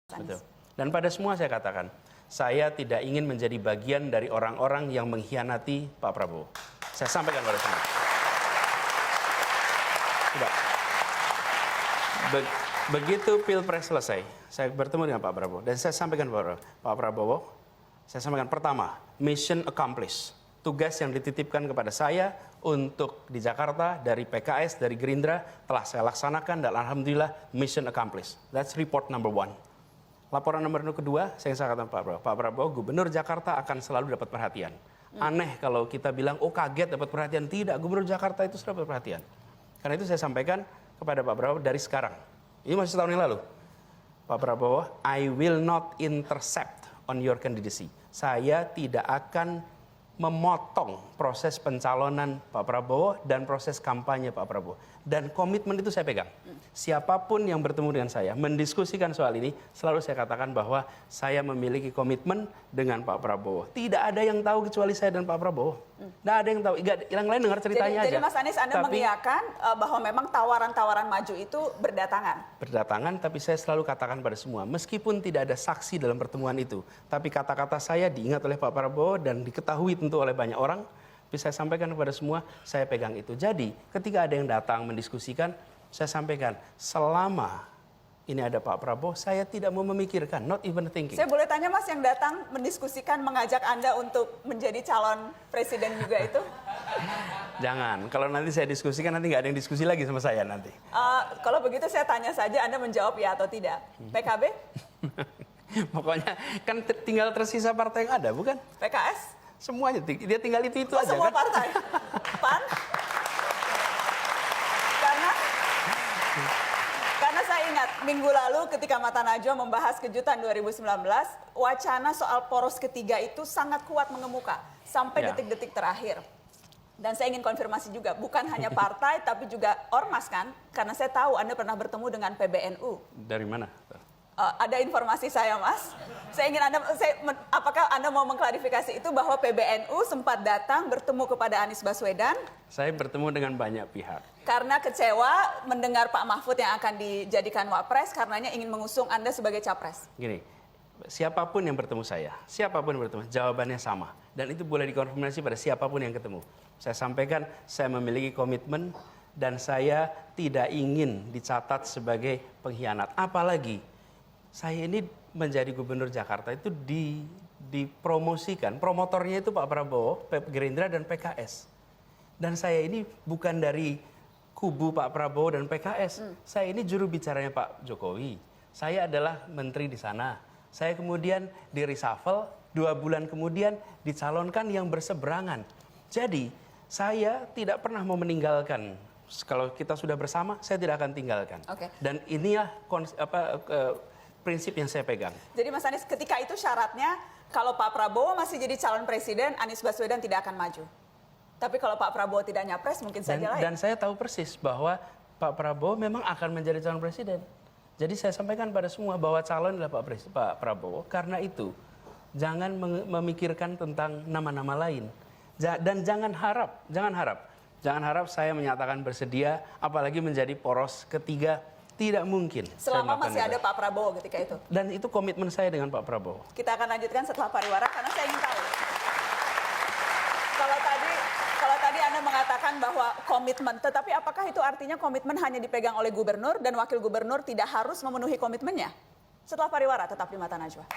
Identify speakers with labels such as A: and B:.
A: Betul. Dan pada semua saya katakan, saya tidak ingin menjadi bagian dari orang-orang yang mengkhianati Pak Prabowo. Saya sampaikan pada semua. Tidak. Begitu Pilpres selesai, saya bertemu dengan Pak Prabowo. Dan saya sampaikan kepada Pak Prabowo, saya sampaikan pertama, mission accomplished. Tugas yang dititipkan kepada saya untuk di Jakarta, dari PKS, dari Gerindra, telah saya laksanakan dan Alhamdulillah mission accomplished. That's report number 1. Laporan nomor kedua, saya katakan Pak Prabowo, Gubernur Jakarta akan selalu dapat perhatian. Aneh kalau kita bilang, oh kaget dapat perhatian. Tidak, Gubernur Jakarta itu selalu dapat perhatian. Karena itu saya sampaikan kepada Pak Prabowo dari sekarang. Ini masih setahun yang lalu. Pak Prabowo, I will not intercept on your candidacy. Saya tidak akan memotong proses pencalonan Pak Prabowo dan proses kampanye Pak Prabowo. Dan komitmen itu saya pegang. Siapapun yang bertemu dengan saya, mendiskusikan soal ini, selalu saya katakan bahwa saya memiliki komitmen dengan Pak Prabowo. Tidak ada yang tahu kecuali saya dan Pak Prabowo. Tidak ada yang tahu. Yang lain dengar ceritanya aja.
B: Jadi Mas Anies, Anda mengiyakan bahwa memang tawaran-tawaran maju itu berdatangan? Berdatangan,
A: tapi saya selalu katakan pada semua, meskipun tidak ada saksi dalam pertemuan itu, tapi kata-kata saya diingat oleh Pak Prabowo dan diketahui tentu oleh banyak orang, tapi saya sampaikan kepada semua, saya pegang itu. Jadi ketika ada yang datang mendiskusikan, saya sampaikan, selama ini ada Pak Prabowo, saya tidak mau memikirkan, not even thinking.
B: Saya boleh tanya Mas, yang datang mendiskusikan, mengajak Anda untuk menjadi calon presiden juga itu?
A: Jangan, kalau nanti saya diskusikan, nanti nggak ada yang diskusi lagi sama saya nanti.
B: Kalau begitu saya tanya saja, Anda menjawab ya atau tidak. PKB?
A: Pokoknya kan tinggal tersisa partai yang ada, bukan?
B: PKS?
A: Semuanya, dia tinggal itu aja
B: semua
A: kan?
B: Partai? PAN? Karena saya ingat minggu lalu ketika Mata Najwa membahas kejutan 2019, wacana soal poros ketiga itu sangat kuat mengemuka sampai detik-detik terakhir. Dan saya ingin konfirmasi juga, bukan hanya partai tapi juga ormas kan? Karena saya tahu Anda pernah bertemu dengan PBNU.
A: Dari mana?
B: Ada informasi saya, Mas. Saya ingin apakah Anda mau mengklarifikasi itu bahwa PBNU sempat datang bertemu kepada Anies Baswedan?
A: Saya bertemu dengan banyak pihak.
B: Karena kecewa mendengar Pak Mahfud yang akan dijadikan wapres, karenanya ingin mengusung Anda sebagai capres.
A: Gini, siapapun yang bertemu saya, siapapun yang bertemu, jawabannya sama. Dan itu boleh dikonfirmasi pada siapapun yang ketemu. Saya sampaikan, saya memiliki komitmen dan saya tidak ingin dicatat sebagai pengkhianat. Apalagi, saya ini menjadi gubernur Jakarta itu dipromosikan, promotornya itu Pak Prabowo, Gerindra dan PKS. Dan saya ini bukan dari kubu Pak Prabowo dan PKS. Saya ini juru bicaranya Pak Jokowi. Saya adalah menteri di sana. Saya kemudian di reshuffle, 2 bulan kemudian dicalonkan yang berseberangan. Jadi saya tidak pernah mau meninggalkan. Kalau kita sudah bersama, saya tidak akan tinggalkan. Dan inilah prinsip yang saya pegang.
B: Jadi Mas Anies, ketika itu syaratnya kalau Pak Prabowo masih jadi calon presiden, Anies Baswedan tidak akan maju. Tapi kalau Pak Prabowo tidak nyapres, mungkin saja lain.
A: Dan saya tahu persis bahwa Pak Prabowo memang akan menjadi calon presiden. Jadi saya sampaikan pada semua bahwa calon adalah Pak Prabowo. Karena itu, jangan memikirkan tentang nama-nama lain. Dan jangan harap saya menyatakan bersedia, apalagi menjadi poros ketiga. Tidak mungkin.
B: Selama masih ada Pak Prabowo ketika itu.
A: Dan itu komitmen saya dengan Pak Prabowo.
B: Kita akan lanjutkan setelah pariwara karena saya ingin tahu. Kalau tadi Anda mengatakan bahwa komitmen, tetapi apakah itu artinya komitmen hanya dipegang oleh gubernur dan wakil gubernur tidak harus memenuhi komitmennya? Setelah pariwara tetap di Mata Najwa.